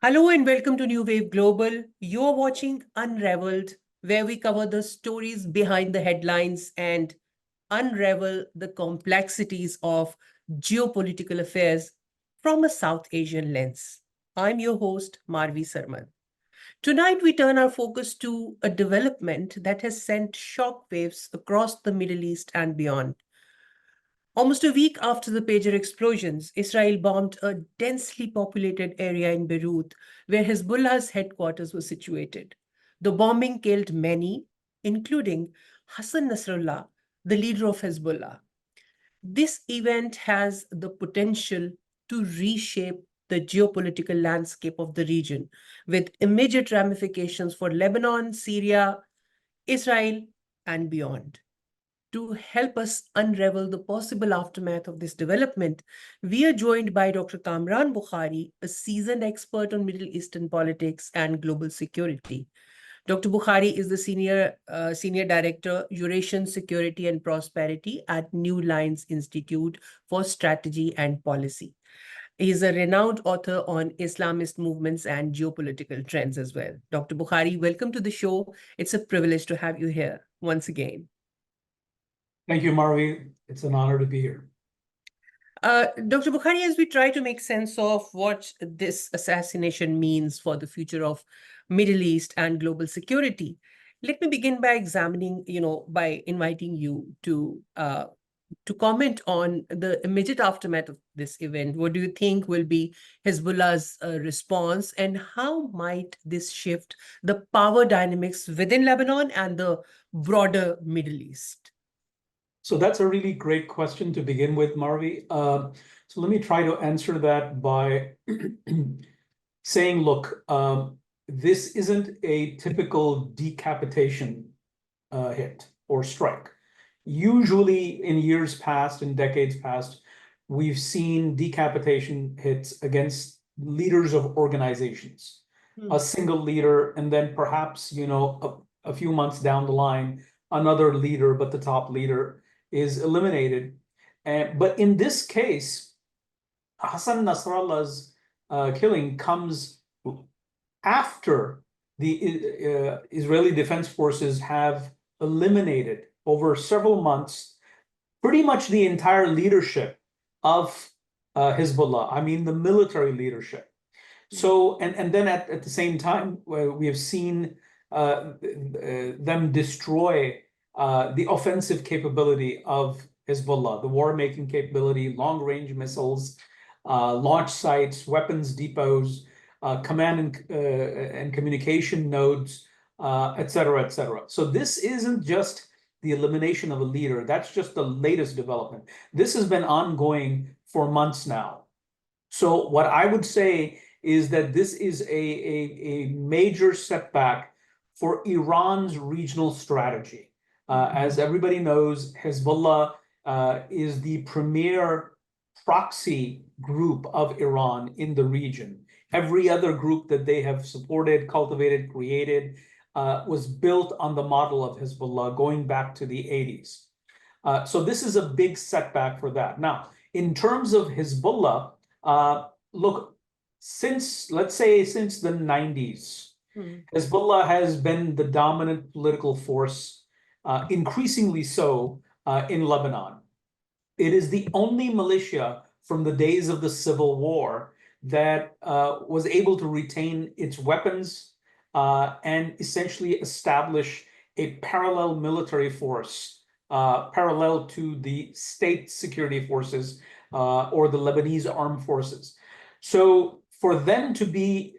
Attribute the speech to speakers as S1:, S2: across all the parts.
S1: Hello and welcome to New Wave Global. You're watching Unraveled, where we cover the stories behind the headlines and unravel the complexities of geopolitical affairs from a South Asian lens. I'm your host, Marvi Sirmed. Tonight, we turn our focus to a development that has sent shockwaves across the Middle East and beyond. Almost a week after the pager explosions, Israel bombed a densely populated area in Beirut where Hezbollah's headquarters were situated. The bombing killed many, including Hassan Nasrallah, the leader of Hezbollah. This event has the potential to reshape the geopolitical landscape of the region, with immediate ramifications for Lebanon, Syria, Israel, and beyond. To help us unravel the possible aftermath of this development, we are joined by Dr. Kamran Bokhari, a seasoned expert on Middle Eastern politics and global security. Dr. Bokhari is the senior director, Eurasian Security and Prosperity at New Lines Institute for Strategy and Policy. He is a renowned author on Islamist movements and geopolitical trends as well. Dr. Bokhari, welcome to the show. It's a privilege to have you here once again.
S2: Thank you, Marvi. It's an honor to be here.
S1: Dr. Bokhari, as we try to make sense of what this assassination means for the future of Middle East and global security, let me begin by by inviting you to comment on the immediate aftermath of this event. What do you think will be Hezbollah's response, and how might this shift the power dynamics within Lebanon and the broader Middle East?
S2: So that's a really great question to begin with, Marvi. So let me try to answer that by saying, look, this isn't a typical decapitation hit or strike. Usually in years past, in decades past, we've seen decapitation hits against leaders of organizations, a single leader, and then perhaps, a few months down the line, another leader, but the top leader is eliminated. But in this case, Hassan Nasrallah's killing comes after the Israeli Defense Forces have eliminated over several months pretty much the entire leadership of Hezbollah, I mean the military leadership. So, and then at the same time, we have seen them destroy the offensive capability of Hezbollah, the war-making capability, long-range missiles, launch sites, weapons depots, command and communication nodes, et cetera, et cetera. So this isn't just the elimination of a leader. That's just the latest development. This has been ongoing for months now. So what I would say is that this is a major setback for Iran's regional strategy. As everybody knows, Hezbollah is the premier proxy group of Iran in the region. Every other group that they have supported, cultivated, created was built on the model of Hezbollah going back to the 80s. So this is a big setback for that. Now, in terms of Hezbollah, look, let's say since the 90s, Hezbollah has been the dominant political force, increasingly so in Lebanon. It is the only militia from the days of the Civil War that was able to retain its weapons and essentially establish a parallel military force, parallel to the state security forces or the Lebanese armed forces. So for them to be,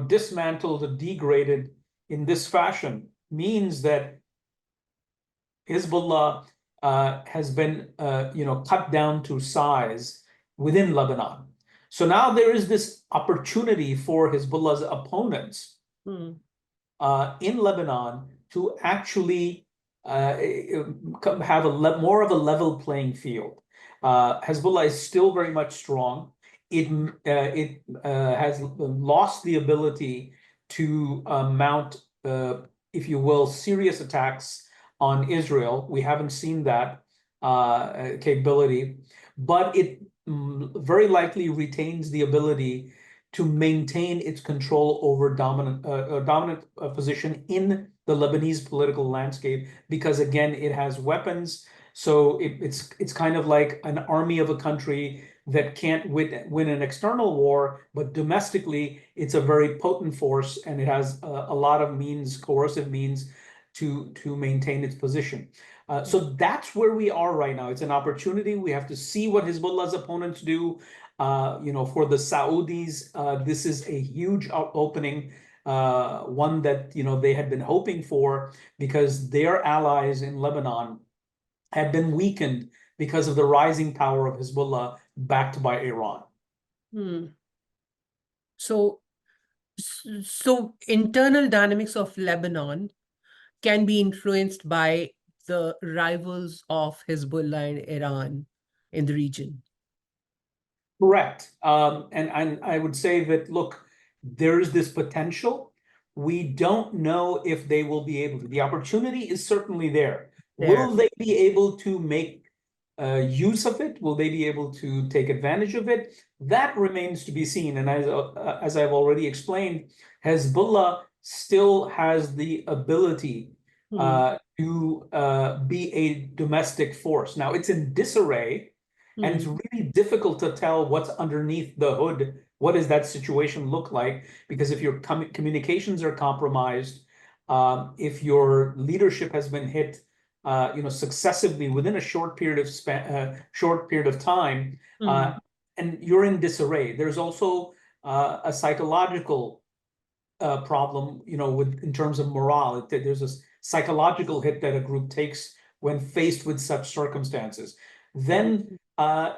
S2: dismantled or degraded in this fashion means that Hezbollah has been, cut down to size within Lebanon. So now there is this opportunity for Hezbollah's opponents in Lebanon to actually have more of a level playing field. Hezbollah is still very much strong. It has lost the ability to mount, if you will, serious attacks on Israel. We haven't seen that capability, but it very likely retains the ability to maintain its control over dominant position in the Lebanese political landscape, because again, it has weapons. So it's kind of like an army of a country that can't win an external war, but domestically it's a very potent force, and it has a lot of means, coercive means, to maintain its position. So that's where we are right now. It's an opportunity. We have to see what Hezbollah's opponents do. For the Saudis, this is a huge opening, one that they had been hoping for, because their allies in Lebanon had been weakened because of the rising power of Hezbollah, backed by Iran.
S1: So internal dynamics of Lebanon can be influenced by the rivals of Hezbollah and Iran in the region.
S2: Correct. And I would say that, look, there is this potential. We don't know if they will be able to. The opportunity is certainly there. Will they be able to make use of it? Will they be able to take advantage of it? That remains to be seen. And as I've already explained, Hezbollah still has the ability to be a domestic force. Now, it's in disarray, and it's really difficult to tell what's underneath the hood. What does that situation look like? Because if your communications are compromised, if your leadership has been hit, successively within a short period of time, and you're in disarray. There's also a psychological problem, in terms of morale. There's a psychological hit that a group takes when faced with such circumstances. Then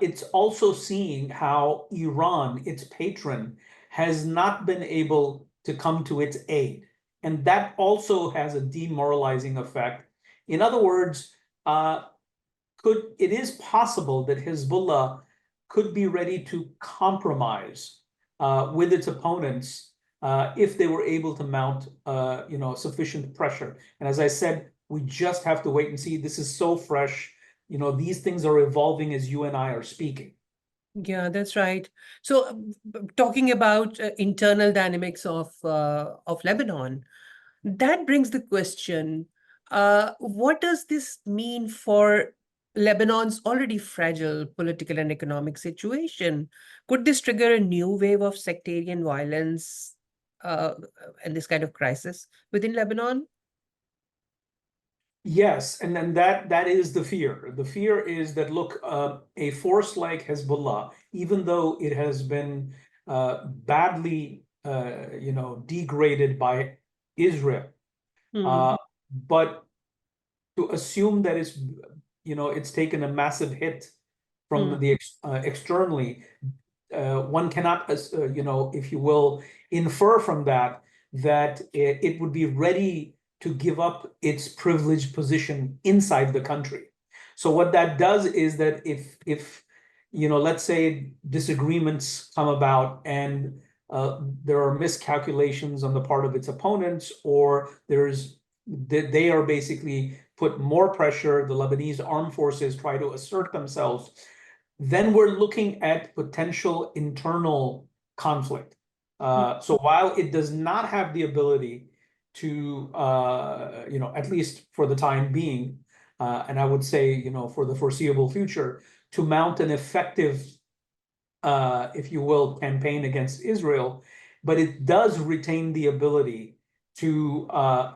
S2: it's also seeing how Iran, its patron, has not been able to come to its aid. And that also has a demoralizing effect. In other words, it is possible that Hezbollah could be ready to compromise with its opponents if they were able to mount sufficient pressure. And as I said, we just have to wait and see. This is so fresh. These things are evolving as you and I are speaking.
S1: Yeah, that's right. So talking about internal dynamics of Lebanon, that brings the question, what does this mean for Lebanon's already fragile political and economic situation? Could this trigger a new wave of sectarian violence and this kind of crisis within Lebanon?
S2: Yes, and then that is the fear. The fear is that, look, a force like Hezbollah, even though it has been badly, degraded by Israel, but to assume that it's taken a massive hit from the externally, one cannot, if you will, infer from that it would be ready to give up its privileged position inside the country. So what that does is that if let's say disagreements come about, and there are miscalculations on the part of its opponents, or they are basically put more pressure, the Lebanese armed forces try to assert themselves, then we're looking at potential internal conflict. So while it does not have the ability to, at least for the time being, and I would say, for the foreseeable future, to mount an effective, if you will, campaign against Israel, but it does retain the ability to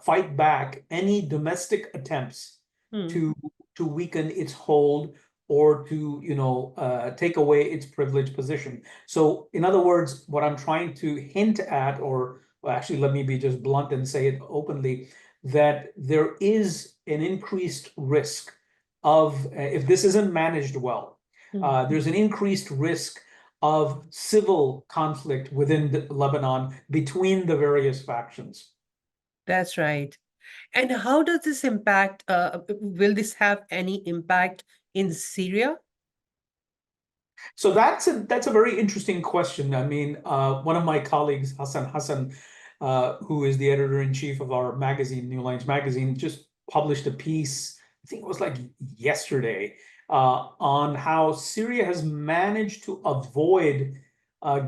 S2: fight back any domestic attempts to weaken its hold, or to take away its privileged position. So in other words, what I'm trying to hint at, or well, actually, let me be just blunt and say it openly, that there is an increased risk of, if this isn't managed well, there's an increased risk of civil conflict within Lebanon between the various factions.
S1: That's right. And how does this impact, will this have any impact in Syria?
S2: So that's a very interesting question. I mean, one of my colleagues, Hassan, who is the editor-in-chief of our magazine, New Lines Magazine, just published a piece, I think it was like yesterday, on how Syria has managed to avoid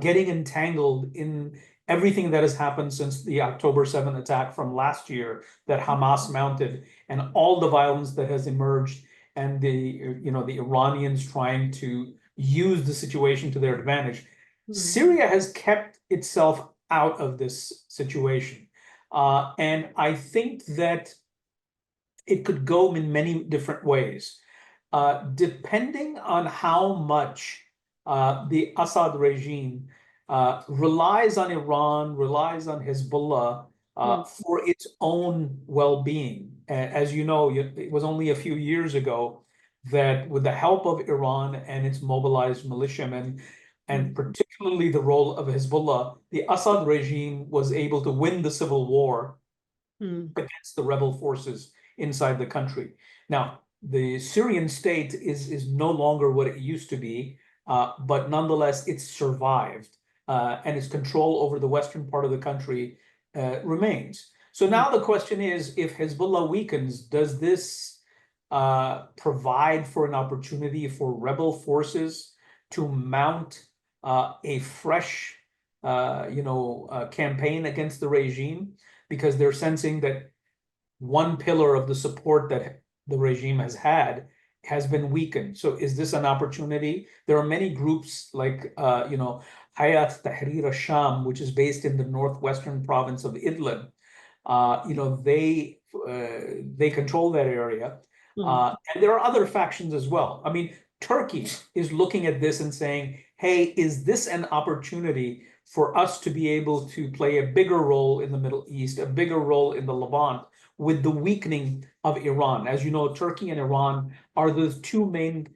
S2: getting entangled in everything that has happened since the October 7th attack from last year that Hamas mounted, and all the violence that has emerged, and the Iranians trying to use the situation to their advantage. Syria has kept itself out of this situation. And I think that it could go in many different ways. Depending on how much the Assad regime relies on Iran, relies on Hezbollah for its own well-being. As you know, it was only a few years ago that with the help of Iran and its mobilized militiamen, and particularly the role of Hezbollah, the Assad regime was able to win the civil war against the rebel forces inside the country. Now, the Syrian state is no longer what it used to be, but nonetheless, it's survived, and its control over the western part of the country remains. So now the question is, if Hezbollah weakens, does this provide for an opportunity for rebel forces to mount a fresh, campaign against the regime? Because they're sensing that one pillar of the support that the regime has had has been weakened. So is this an opportunity? There are many groups like, Hayat Tahrir al-Sham, which is based in the northwestern province of Idlib. They control that area. And there are other factions as well. I mean, Turkey is looking at this and saying, hey, is this an opportunity for us to be able to play a bigger role in the Middle East, a bigger role in the Levant, with the weakening of Iran? As you know, Turkey and Iran are the two main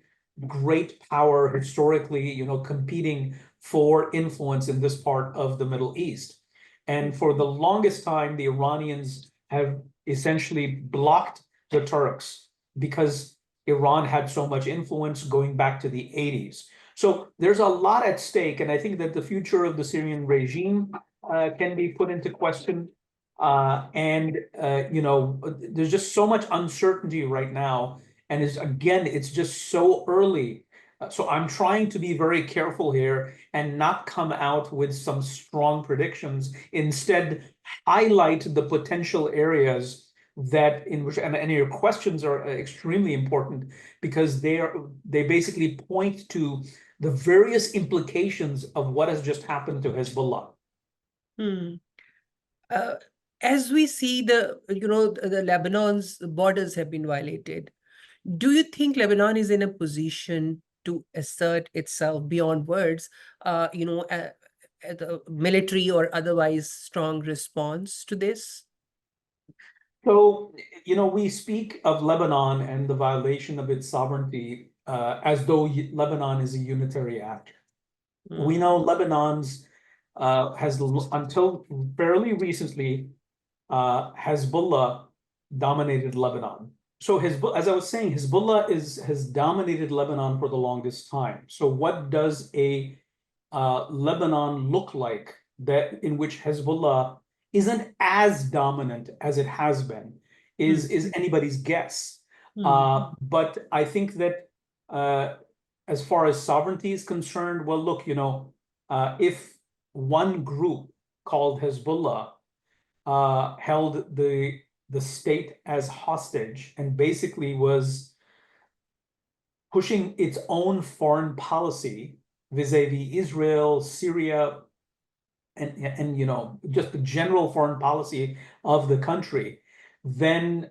S2: great power historically, competing for influence in this part of the Middle East. And for the longest time, the Iranians have essentially blocked the Turks because Iran had so much influence going back to the 80s. So there's a lot at stake, and I think that the future of the Syrian regime can be put into question. There's just so much uncertainty right now, and it's just so early. So I'm trying to be very careful here and not come out with some strong predictions. Instead, highlight the potential areas that in which, and your questions are extremely important, because they basically point to the various implications of what has just happened to Hezbollah.
S1: As we see the Lebanon's borders have been violated, do you think Lebanon is in a position to assert itself beyond words, a military or otherwise strong response to this?
S2: So, we speak of Lebanon and the violation of its sovereignty as though Lebanon is a unitary actor. We know Lebanon's has, until fairly recently, Hezbollah dominated Lebanon. So Hezbollah, as I was saying, Hezbollah has dominated Lebanon for the longest time. So what does a Lebanon look like that in which Hezbollah isn't as dominant as it has been is anybody's guess. But I think that as far as sovereignty is concerned, well, look, if one group called Hezbollah held the state as hostage and basically was pushing its own foreign policy vis-a-vis Israel, Syria, and just the general foreign policy of the country, then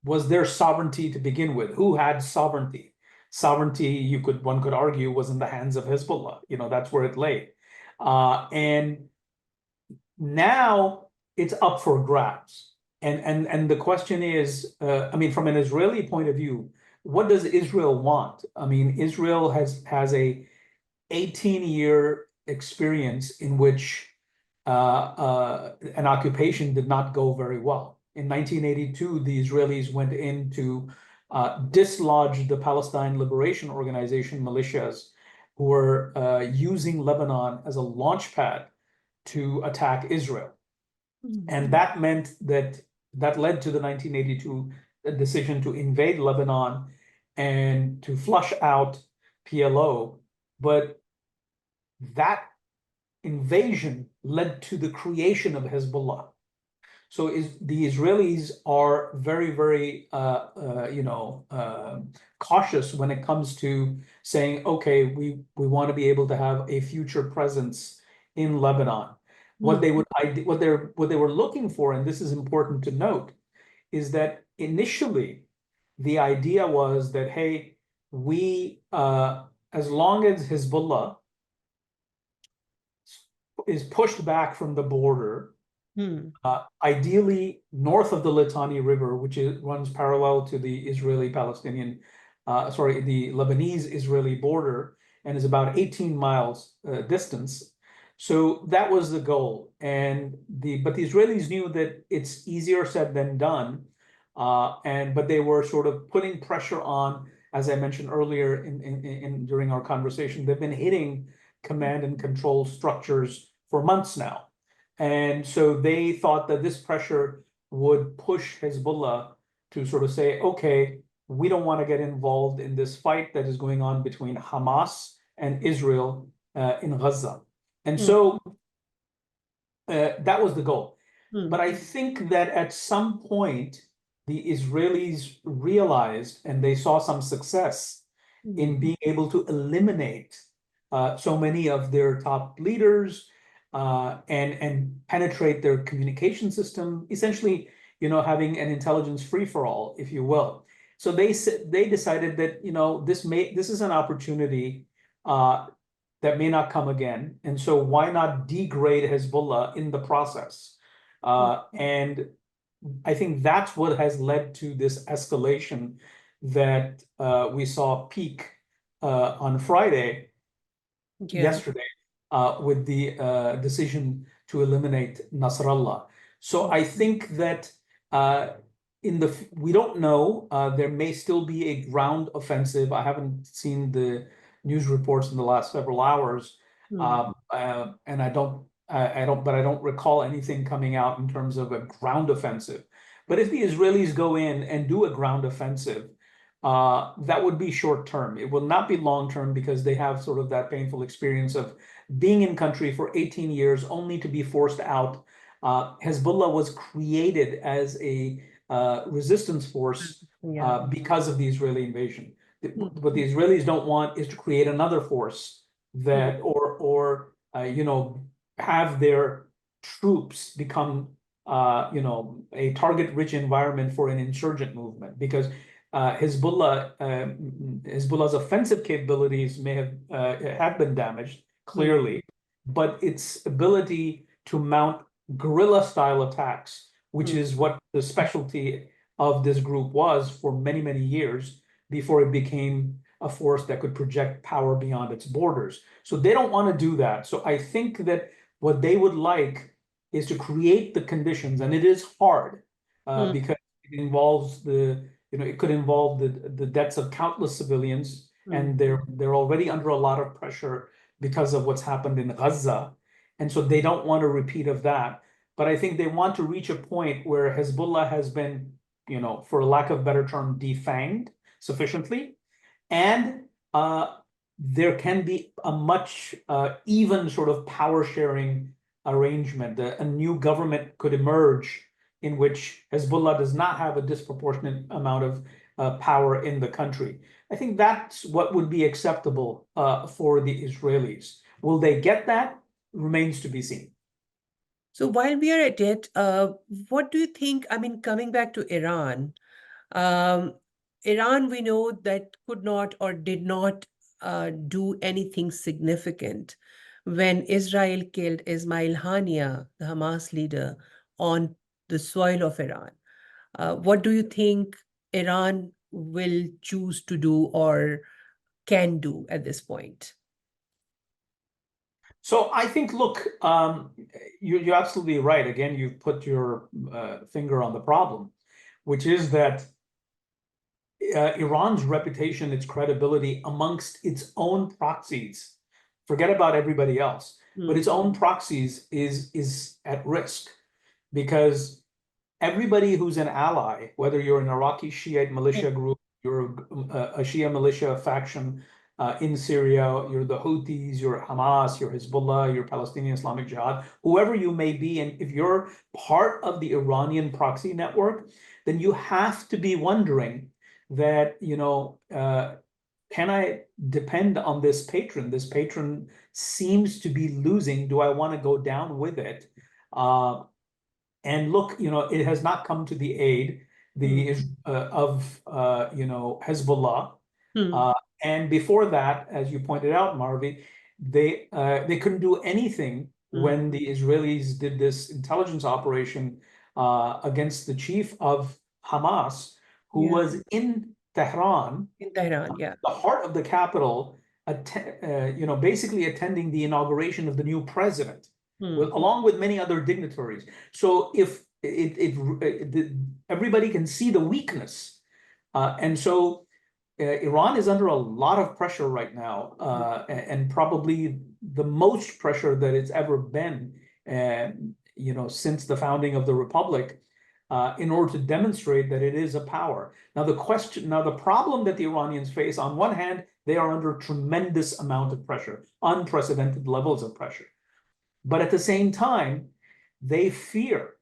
S2: was there sovereignty to begin with? Who had sovereignty? Sovereignty, one could argue, was in the hands of Hezbollah. That's where it lay. And now it's up for grabs. And the question is, from an Israeli point of view, what does Israel want? Israel has a 18-year experience in which an occupation did not go very well. In 1982, the Israelis went in to dislodge the Palestine Liberation Organization militias who were using Lebanon as a launch pad to attack Israel. And that meant that led to the 1982 decision to invade Lebanon and to flush out PLO but that invasion led to the creation of Hezbollah. So the Israelis are very, very, cautious when it comes to saying, okay, we want to be able to have a future presence in Lebanon. What they were looking for, and this is important to note, is that initially the idea was that, hey, we, as long as Hezbollah is pushed back from the border, ideally north of the Litani River, which runs parallel to the Israeli-Palestinian, the Lebanese-Israeli border, and is about 18 miles distance. So that was the goal. But the Israelis knew that it's easier said than done. But they were sort of putting pressure on, as I mentioned earlier during our conversation, they've been hitting command and control structures for months now. And so they thought that this pressure would push Hezbollah to sort of say, okay, we don't want to get involved in this fight that is going on between Hamas and Israel in Gaza. And so that was the goal. But I think that at some point, the Israelis realized, and they saw some success in being able to eliminate so many of their top leaders, and penetrate their communication system, essentially, having an intelligence free-for-all, if you will. So they decided that, this is an opportunity that may not come again, and so why not degrade Hezbollah in the process? And I think that's what has led to this escalation that we saw peak on Friday, yesterday, with the decision to eliminate Nasrallah. So I think that we don't know, there may still be a ground offensive. I haven't seen the news reports in the last several hours, and I don't recall anything coming out in terms of a ground offensive. But if the Israelis go in and do a ground offensive, that would be short term. It will not be long term, because they have sort of that painful experience of being in country for 18 years only to be forced out. Hezbollah was created as a resistance force because of the Israeli invasion. What the Israelis don't want is to create another force that, or have their troops become, a target-rich environment for an insurgent movement, because Hezbollah's offensive capabilities may have been damaged, clearly, but its ability to mount guerrilla-style attacks, which is what the specialty of this group was for many, many years before it became a force that could project power beyond its borders. So they don't want to do that. So I think that what they would like is to create the conditions, and it is hard because it involves it could involve the deaths of countless civilians, and they're already under a lot of pressure because of what's happened in Gaza. And so they don't want a repeat of that. But I think they want to reach a point where Hezbollah has been, for lack of a better term, defanged sufficiently. And there can be a much even sort of power sharing arrangement. A new government could emerge in which Hezbollah does not have a disproportionate amount of power in the country. I think that's what would be acceptable for the Israelis. Will they get that? Remains to be seen.
S1: So while we are at it, what do you think? I mean, coming back to Iran, Iran, we know that could not or did not do anything significant when Israel killed Ismail Haniyeh, the Hamas leader, on the soil of Iran. What do you think Iran will choose to do or can do at this point?
S2: So I think, look, you're absolutely right. Again, you've put your finger on the problem, which is that Iran's reputation, its credibility amongst its own proxies, forget about everybody else, but its own proxies is at risk, because everybody who's an ally, whether you're an Iraqi Shiite militia group, you're a Shia militia faction, in Syria, you're the Houthis, you're Hamas, you're Hezbollah, you're Palestinian Islamic Jihad, whoever you may be, and if you're part of the Iranian proxy network, then you have to be wondering that, can I depend on this patron? This patron seems to be losing. Do I want to go down with it? And look, it has not come to the aid of Hezbollah. And before that, as you pointed out, Marvi, they couldn't do anything when the Israelis did this intelligence operation against the chief of Hamas, who was in Tehran,
S1: yeah.
S2: the heart of the capital, basically attending the inauguration of the new president, along with many other dignitaries. So if everybody can see the weakness, and so Iran is under a lot of pressure right now, and probably the most pressure that it's ever been, since the founding of the republic, in order to demonstrate that it is a power. Now the problem that the Iranians face, on one hand, they are under tremendous amount of pressure, unprecedented levels of pressure. But at the same time, they fear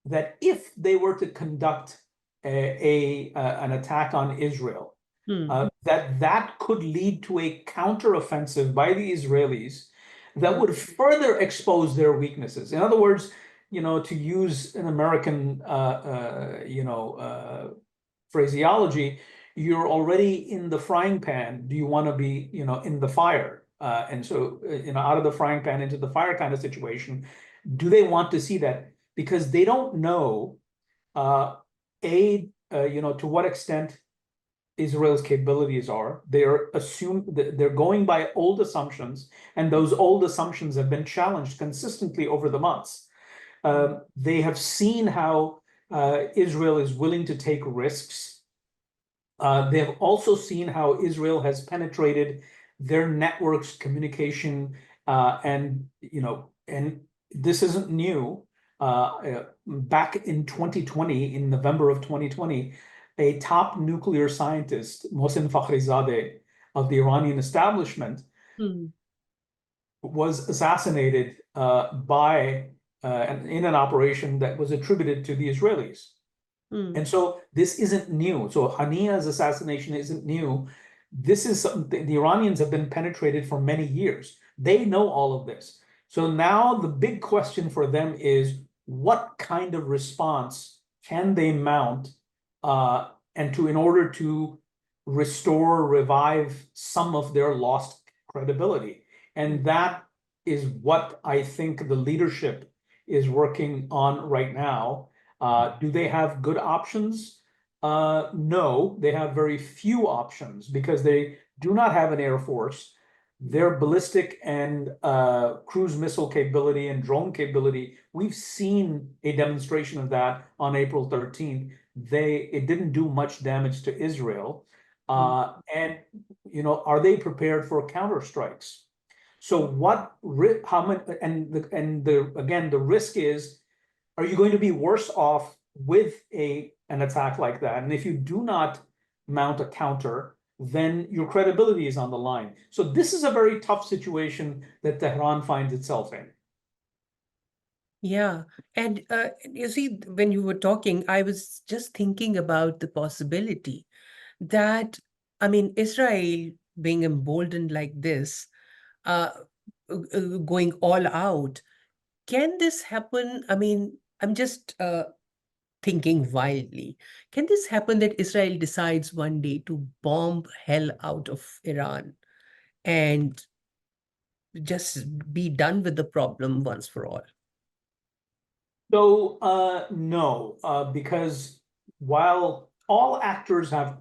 S2: that if they were to conduct an attack on Israel, that could lead to a counteroffensive by the Israelis that would further expose their weaknesses. In other words, to use an American, phraseology, you're already in the frying pan. Do you want to be, in the fire? And so, out of the frying pan into the fire kind of situation. Do they want to see that? Because they don't know, to what extent Israel's capabilities are. They're going by old assumptions, and those old assumptions have been challenged consistently over the months. They have seen how Israel is willing to take risks. They have also seen how Israel has penetrated their networks, communication, and this isn't new. Back in 2020, in November of 2020, a top nuclear scientist, Mohsen Fakhrizadeh of the Iranian establishment, was assassinated in an operation that was attributed to the Israelis. And so this isn't new. So Hania's assassination isn't new. This is something the Iranians have been penetrated for many years. They know all of this. So now the big question for them is, what kind of response can they mount in order to restore, revive some of their lost credibility? And that is what I think the leadership is working on right now. Do they have good options? No, they have very few options because they do not have an air force. Their ballistic and cruise missile capability and drone capability, we've seen a demonstration of that on April 13th. It didn't do much damage to Israel. And are they prepared for counterstrikes? So how many, again, the risk is, are you going to be worse off with an attack like that? And if you do not mount a counter, then your credibility is on the line. So this is a very tough situation that Tehran finds itself in.
S1: Yeah. And you see, when you were talking, I was just thinking about the possibility that, Israel being emboldened like this, going all out, can this happen? I'm just thinking wildly. Can this happen that Israel decides one day to bomb hell out of Iran and just be done with the problem once for all?
S2: So no, because while all actors are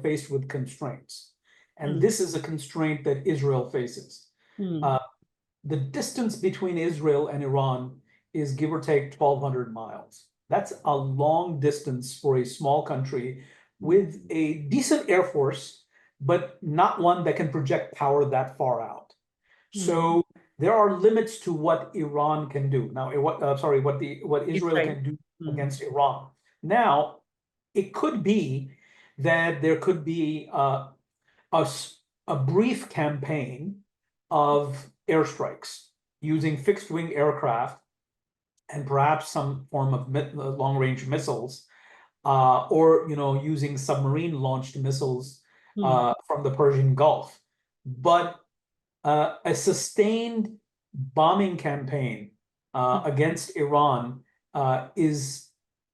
S2: faced with constraints, and this is a constraint that Israel faces, the distance between Israel and Iran is give or take 1,200 miles. That's a long distance for a small country with a decent air force, but not one that can project power that far out. So there are limits to what Iran can do. Now, what Israel can do against Iran. Now, it could be that there could be a brief campaign of airstrikes using fixed-wing aircraft and perhaps some form of long-range missiles, or using submarine-launched missiles from the Persian Gulf. But a sustained bombing campaign against Iran is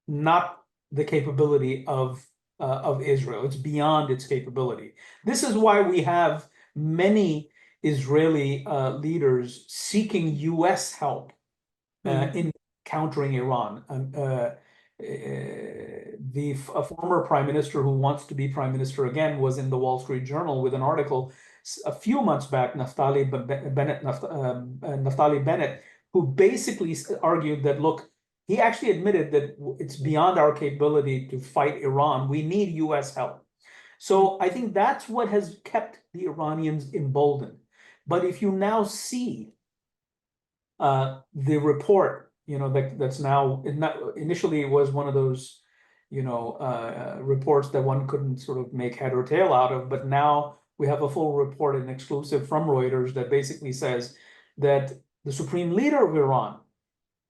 S2: not the capability of Israel. It's beyond its capability. This is why we have many Israeli leaders seeking U.S. help in countering Iran. The former prime minister who wants to be prime minister again was in the Wall Street Journal with an article a few months back, Naftali Bennett, who basically argued that, look, he actually admitted that it's beyond our capability to fight Iran. We need U.S. help. So I think that's what has kept the Iranians emboldened. But if you now see the report, that's now, initially it was one of those, reports that one couldn't sort of make head or tail out of, but now we have a full report, an exclusive from Reuters, that basically says that the supreme leader of Iran,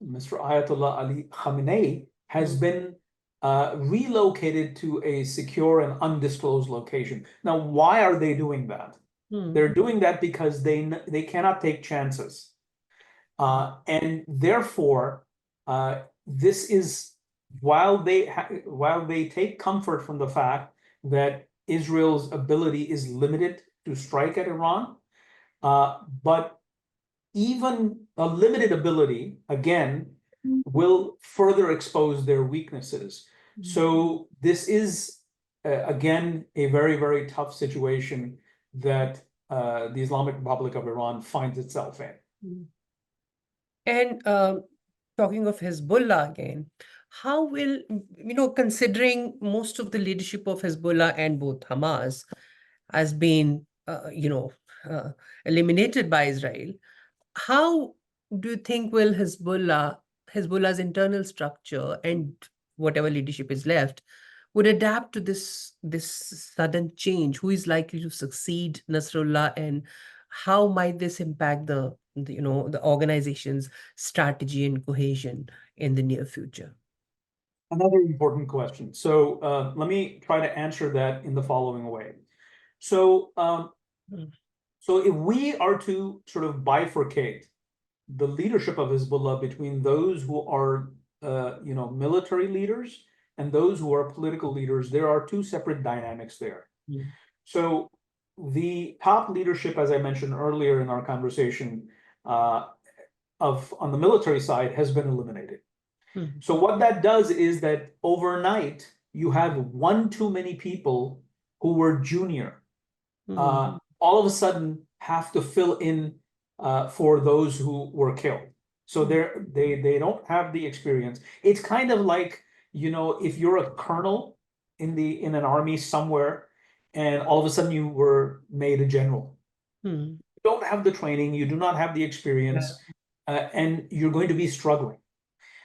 S2: Mr. Ayatollah Ali Khamenei, has been relocated to a secure and undisclosed location. Now, why are they doing that? They're doing that because they cannot take chances. And therefore, this is, while they take comfort from the fact that Israel's ability is limited to strike at Iran, but even a limited ability, again, will further expose their weaknesses. So this is, again, a very, very tough situation that the Islamic Republic of Iran finds itself in.
S1: And talking of Hezbollah again, how will, considering most of the leadership of Hezbollah and both Hamas has been, eliminated by Israel, how do you think will Hezbollah's internal structure and whatever leadership is left would adapt to this sudden change? Who is likely to succeed Nasrallah, and how might this impact the organization's strategy and cohesion in the near future?
S2: Another important question. So let me try to answer that in the following way. So if we are to sort of bifurcate the leadership of Hezbollah between those who are military leaders and those who are political leaders, there are two separate dynamics there. So the top leadership, as I mentioned earlier in our conversation, on the military side has been eliminated. So what that does is that overnight you have one too many people who were junior all of a sudden have to fill in for those who were killed. So they don't have the experience. It's kind of like, if you're a colonel in an army somewhere and all of a sudden you were made a general. You don't have the training, you do not have the experience, and you're going to be struggling.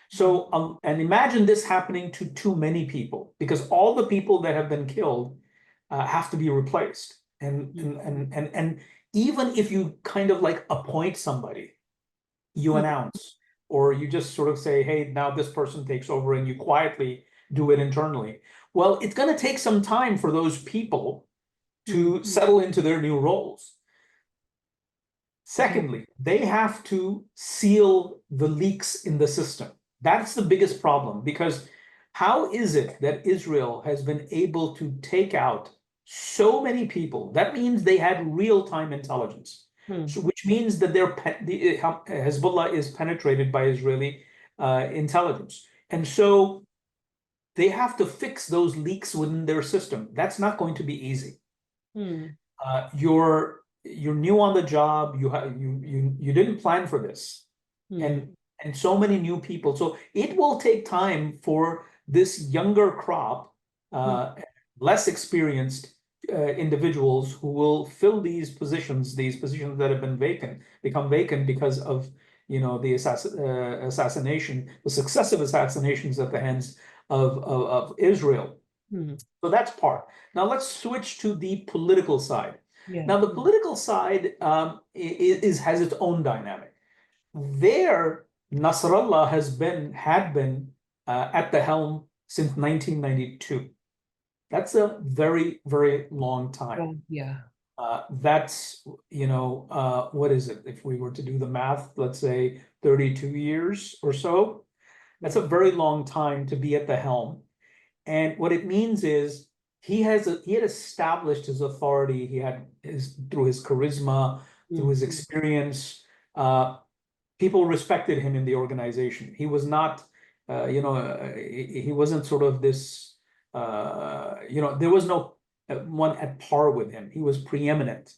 S2: So, and imagine this happening to too many people, because all the people that have been killed have to be replaced. And even if you kind of like appoint somebody, you announce, or you just sort of say, hey, now this person takes over, and you quietly do it internally. Well, it's going to take some time for those people to settle into their new roles. Secondly, they have to seal the leaks in the system. That's the biggest problem, because how is it that Israel has been able to take out so many people? That means they had real-time intelligence, so, which means that Hezbollah is penetrated by Israeli intelligence. And so they have to fix those leaks within their system. That's not going to be easy. You're new on the job. You didn't plan for this, and so many new people. So it will take time for this younger crop, less experienced individuals who will fill these positions that have been become vacant because of the assassination, the successive assassinations at the hands of Israel. So that's part. Now let's switch to the political side.
S1: Yeah.
S2: Now, the political side has its own dynamic. There, Nasrallah had been at the helm since 1992. That's a very, very long time.
S1: Yeah.
S2: That's, what is it? If we were to do the math, let's say 32 years or so, that's a very long time to be at the helm. And what it means is he had established his authority. He had through his charisma, through his experience. People respected him in the organization. He was not, he wasn't sort of this, there was no one at par with him. He was preeminent.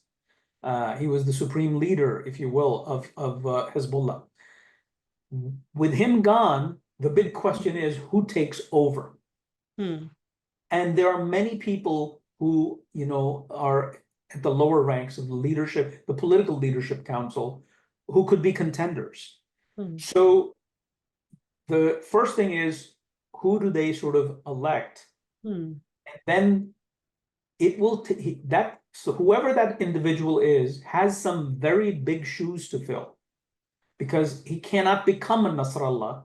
S2: He was the supreme leader, if you will, of Hezbollah. With him gone, the big question is who takes over? And there are many people who, are at the lower ranks of the leadership, the political leadership council, who could be contenders. So the first thing is, who do they sort of elect? And then it will so whoever that individual is has some very big shoes to fill, because he cannot become a Nasrallah.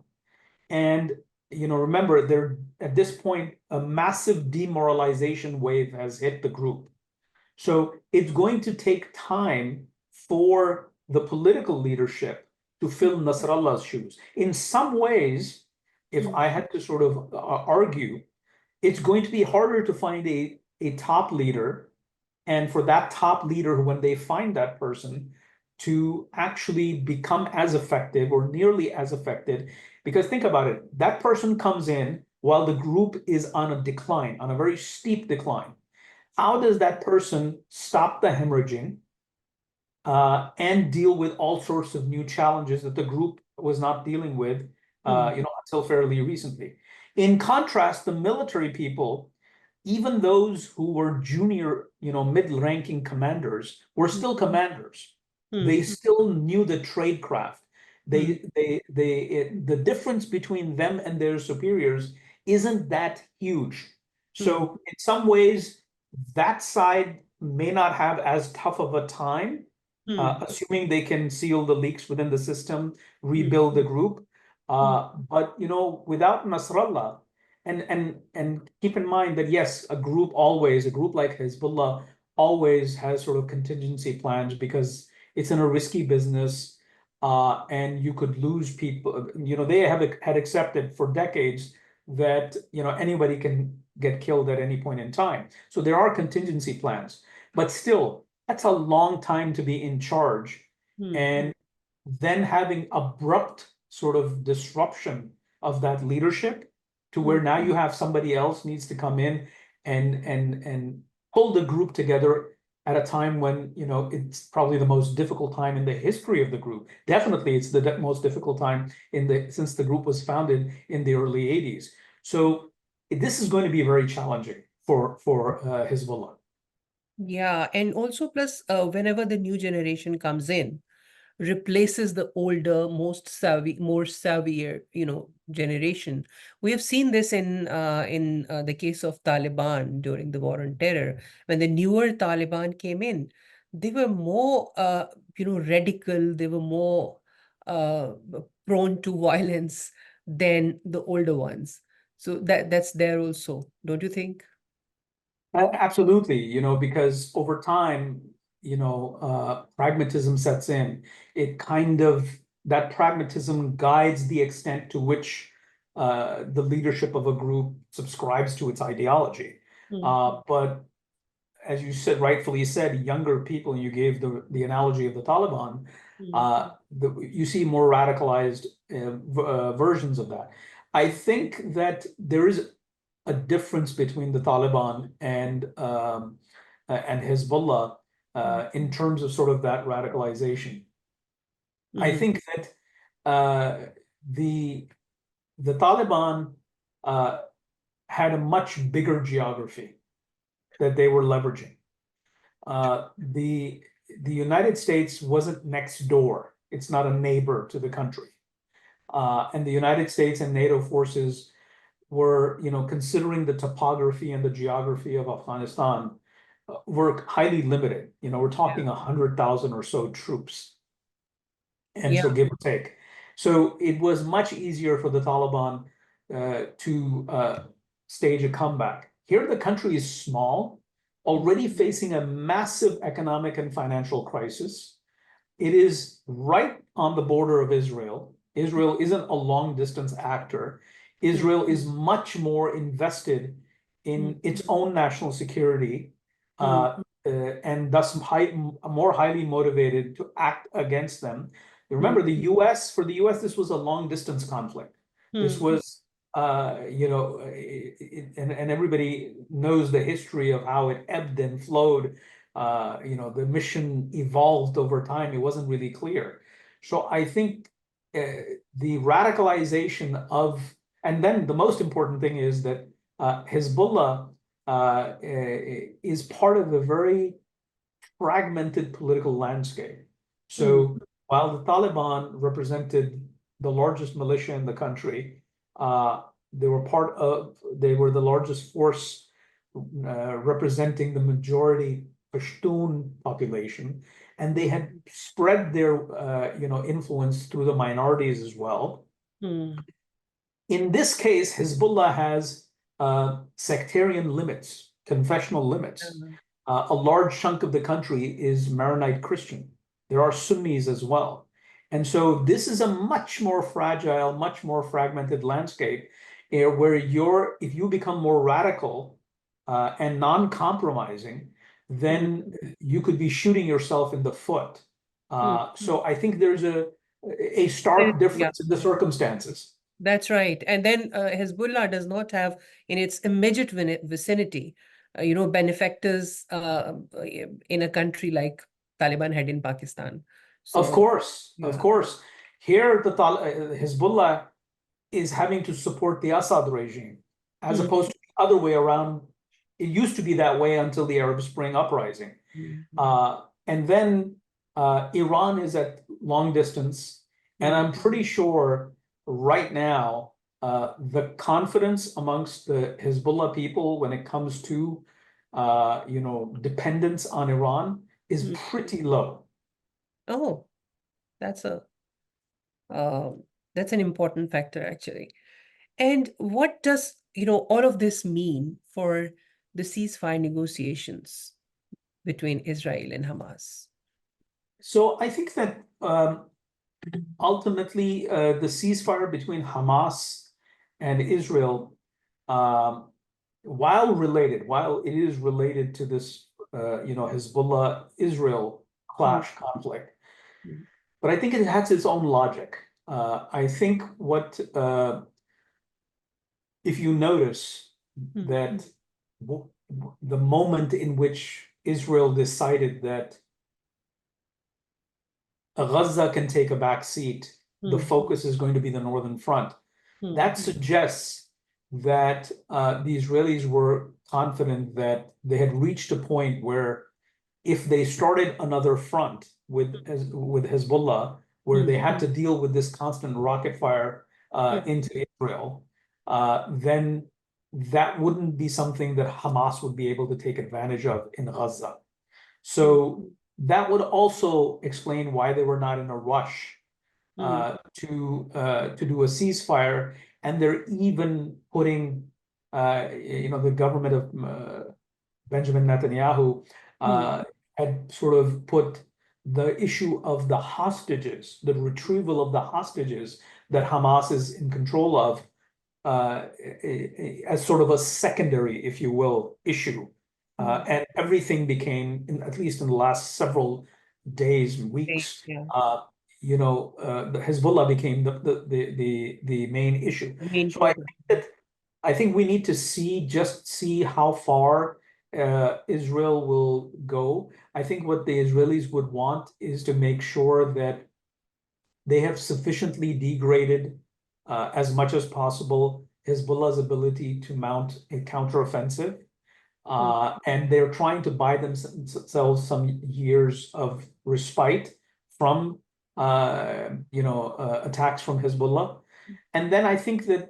S2: And remember, there at this point, a massive demoralization wave has hit the group. So it's going to take time for the political leadership to fill Nasrallah's shoes. In some ways, if I had to sort of argue, it's going to be harder to find a top leader, and for that top leader, when they find that person, to actually become as effective or nearly as effective. Because think about it, that person comes in while the group is on a decline, on a very steep decline. How does that person stop the hemorrhaging and deal with all sorts of new challenges that the group was not dealing with, until fairly recently? In contrast, the military people, even those who were junior, mid-ranking commanders, were still commanders. They still knew the tradecraft. The difference between them and their superiors isn't that huge. So in some ways, that side may not have as tough of a time, assuming they can seal the leaks within the system, rebuild the group. But without Nasrallah, and keep in mind that yes, a group like Hezbollah always has sort of contingency plans, because it's in a risky business, and you could lose people. They had accepted for decades that anybody can get killed at any point in time. So there are contingency plans, but still, that's a long time to be in charge. And then having abrupt sort of disruption of that leadership, to where now you have somebody else needs to come in and pull the group together at a time when it's probably the most difficult time in the history of the group. Definitely, it's the most difficult time since the group was founded in the early 80s. So this is going to be very challenging for Hezbollah.
S1: Yeah, and also plus whenever the new generation comes in, replaces the older, more savvier, generation. We have seen this in the case of Taliban during the war on terror. When the newer Taliban came in, they were more, radical. They were more prone to violence than the older ones. So that's there also, don't you think?
S2: Absolutely, because over time, pragmatism sets in. That pragmatism guides the extent to which the leadership of a group subscribes to its ideology. But as you said, rightfully said, younger people, and you gave the analogy of the Taliban, you see more radicalized versions of that. I think that there is a difference between the Taliban and Hezbollah in terms of sort of that radicalization. I think that the Taliban had a much bigger geography that they were leveraging. The United States wasn't next door. It's not a neighbor to the country. And the United States and NATO forces were, considering the topography and the geography of Afghanistan, were highly limited. We're talking 100,000 or so troops, and so give or take. So it was much easier for the Taliban to stage a comeback. Here, the country is small, already facing a massive economic and financial crisis. It is right on the border of Israel. Israel isn't a long-distance actor. Israel is much more invested in its own national security, and thus more highly motivated to act against them. Remember, for the US, this was a long-distance conflict. This was, and everybody knows the history of how it ebbed and flowed. The mission evolved over time. It wasn't really clear. So I think the radicalization of, and then the most important thing is that Hezbollah is part of a very fragmented political landscape. So while the Taliban represented the largest militia in the country, they were the largest force representing the majority Pashtun population, and they had spread their influence through the minorities as well. In this case, Hezbollah has sectarian limits, confessional limits. A large chunk of the country is Maronite Christian. There are Sunnis as well. And so this is a much more fragile, much more fragmented landscape where if you become more radical and non-compromising, then you could be shooting yourself in the foot. So I think there's a stark difference in the circumstances.
S1: That's right. And then Hezbollah does not have in its immediate vicinity, benefactors in a country like Taliban had in Pakistan. So,
S2: of course. Here, Hezbollah is having to support the Assad regime, as opposed to the other way around. It used to be that way until the Arab Spring uprising. And then Iran is at long distance. And I'm pretty sure right now, the confidence amongst the Hezbollah people when it comes to, dependence on Iran is pretty low.
S1: Oh, that's an important factor, actually. And what does, all of this mean for the ceasefire negotiations between Israel and Hamas?
S2: So I think that ultimately the ceasefire between Hamas and Israel, while it is related to this, Hezbollah-Israel clash conflict, but I think it has its own logic. I think if you notice that the moment in which Israel decided that Gaza can take a back seat, the focus is going to be the northern front. That suggests that the Israelis were confident that they had reached a point where if they started another front with Hezbollah, where they had to deal with this constant rocket fire into Israel, then that wouldn't be something that Hamas would be able to take advantage of in Gaza. So that would also explain why they were not in a rush to do a ceasefire, and they're even putting, the government of Benjamin Netanyahu had sort of put the issue of the hostages, the retrieval of the hostages that Hamas is in control of, as sort of a secondary, if you will, issue. And everything became, at least in the last several days and weeks, the Hezbollah became the main issue. So I think we need to see how far Israel will go. I think what the Israelis would want is to make sure that they have sufficiently degraded as much as possible Hezbollah's ability to mount a counteroffensive. And they're trying to buy themselves some years of respite from attacks from Hezbollah. And then I think that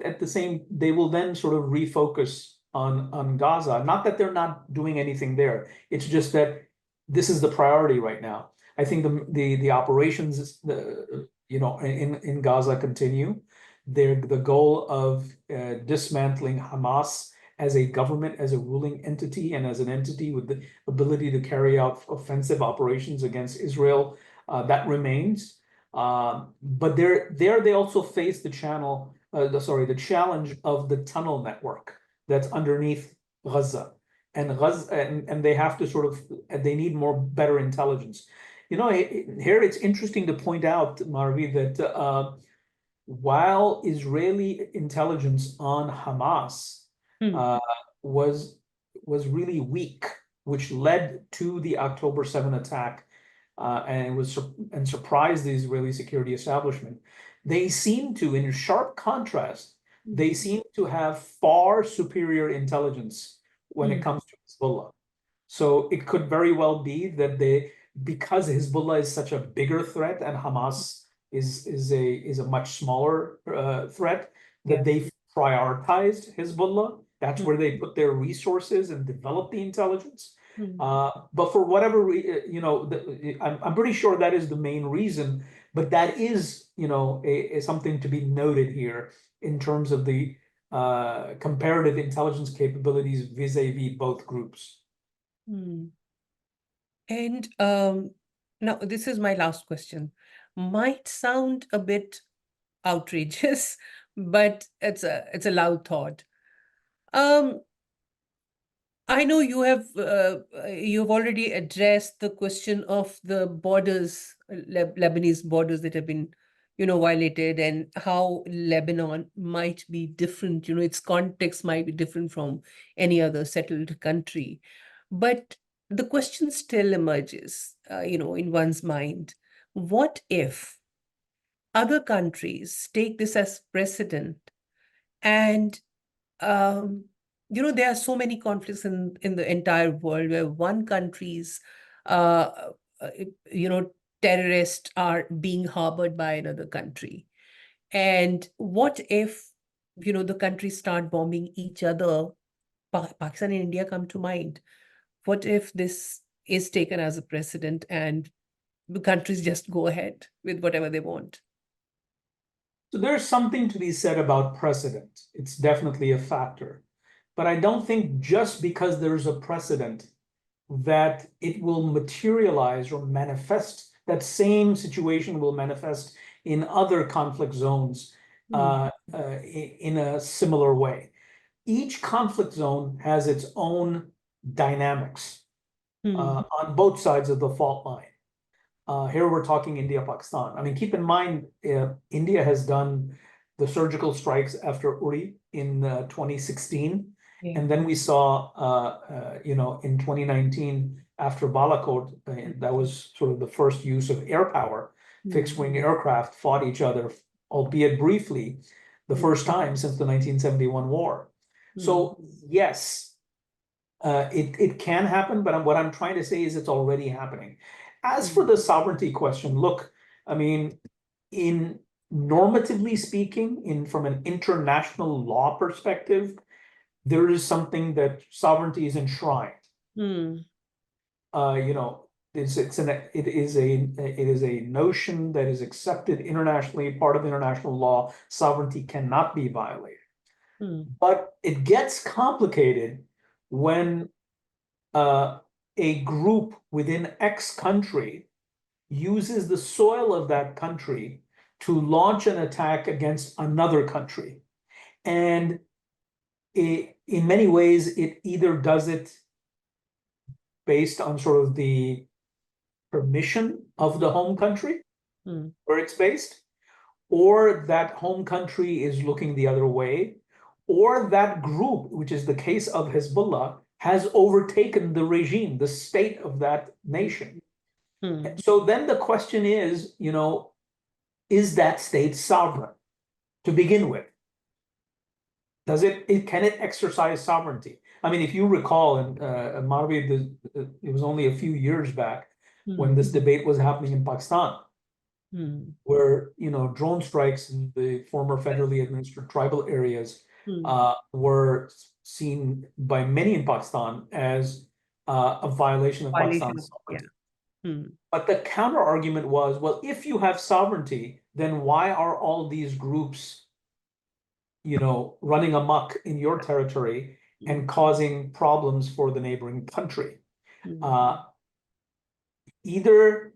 S2: they will then sort of refocus on Gaza. Not that they're not doing anything there. It's just that this is the priority right now. I think the operations in Gaza continue. The goal of dismantling Hamas as a government, as a ruling entity, and as an entity with the ability to carry out offensive operations against Israel, that remains. But they also face the challenge of the tunnel network that's underneath Gaza. And they have to they need better intelligence. Here it's interesting to point out, Marvi, that while Israeli intelligence on Hamas was really weak, which led to the October 7 attack, and surprised the Israeli security establishment. They seem to, in sharp contrast, they seem to have far superior intelligence when it comes to Hezbollah. So it could very well be that because Hezbollah is such a bigger threat and Hamas is a much smaller threat, that they prioritized Hezbollah. That's where they put their resources and develop the intelligence. But for whatever I'm pretty sure that is the main reason. But that is, something to be noted here in terms of the comparative intelligence capabilities vis-a-vis both groups.
S1: And now this is my last question. Might sound a bit outrageous, but it's a loud thought. I know you've already addressed the question of the borders, Lebanese borders that have been, violated, and how Lebanon might be different. Its context might be different from any other settled country. But the question still emerges, in one's mind. What if other countries take this as precedent and there are so many conflicts in the entire world where one country's uh, uh, terrorists are being harbored by another country. And what if the countries start bombing each other? Pakistan and India come to mind. What if this is taken as a precedent and the countries just go ahead with whatever they want?
S2: So there's something to be said about precedent. It's definitely a factor. But I don't think just because there's a precedent that it will materialize or manifest, that same situation will manifest in other conflict zones in a similar way. Each conflict zone has its own dynamics on both sides of the fault line. Here we're talking India, Pakistan. I mean, keep in mind, India has done the surgical strikes after Uri in 2016. Yeah. And then we saw, in 2019, after Balakot, that was sort of the first use of air power. Fixed-wing aircraft fought each other, albeit briefly, the first time since the 1971 war. So yes, it can happen, but what I'm trying to say is it's already happening. As for the sovereignty question, look, I mean, normatively speaking, from an international law perspective, there is something that sovereignty is enshrined. It is a notion that is accepted internationally, part of international law. Sovereignty cannot be violated. But it gets complicated when a group within X country uses the soil of that country to launch an attack against another country. And in many ways, it either does it based on sort of the permission of the home country where it's based, or that home country is looking the other way, or that group, which is the case of Hezbollah, has overtaken the regime, the state of that nation. So then the question is, is that state sovereign to begin with? Can it exercise sovereignty? I mean, if you recall, and Marvi, it was only a few years back when this debate was happening in Pakistan, where drone strikes in the former federally administered tribal areas were seen by many in Pakistan as a violation of
S1: Violation
S2: Pakistan's
S1: of,
S2: sovereignty.
S1: yeah.
S2: But the counter argument was, well, if you have sovereignty, then why are all these groups, running amok in your territory and causing problems for the neighboring country? Either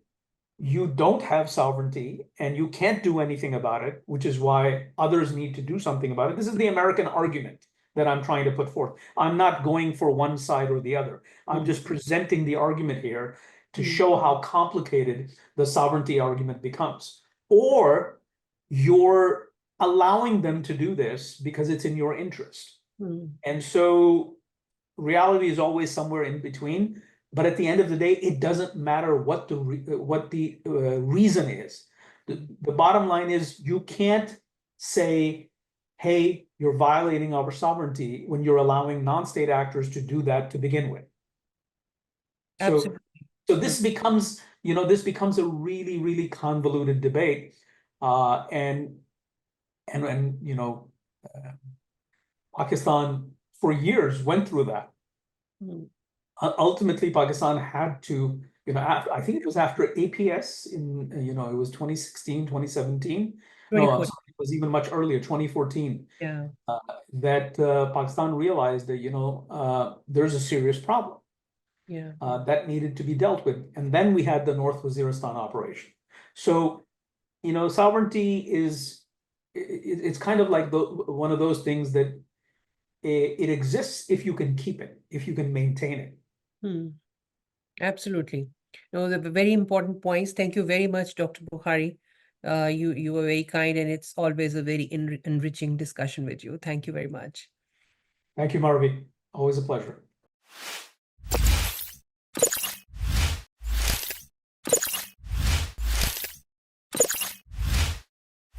S2: you don't have sovereignty and you can't do anything about it, which is why others need to do something about it. This is the American argument that I'm trying to put forth. I'm not going for one side or the other. I'm just presenting the argument here to show how complicated the sovereignty argument becomes. Or you're allowing them to do this because it's in your interest. And so reality is always somewhere in between. But at the end of the day, it doesn't matter what the reason is. The bottom line is you can't say, hey, you're violating our sovereignty when you're allowing non-state actors to do that to begin with. So this becomes, a really, really convoluted debate. Pakistan for years went through that. Ultimately, Pakistan had to, I think it was after APS in, it was 2016, 2017. No, I'm sorry, it was even much earlier, 2014.
S1: Yeah.
S2: That Pakistan realized that, there's a serious problem.
S1: Yeah.
S2: That needed to be dealt with. And then we had the North Waziristan operation. So, sovereignty is, it's kind of like one of those things that it exists if you can keep it, if you can maintain it.
S1: Absolutely. No, the very important points. Thank you very much, Dr. Bokhari. You were very kind, and it's always a very enriching discussion with you. Thank you very much.
S2: Thank you, Marvi. Always a pleasure.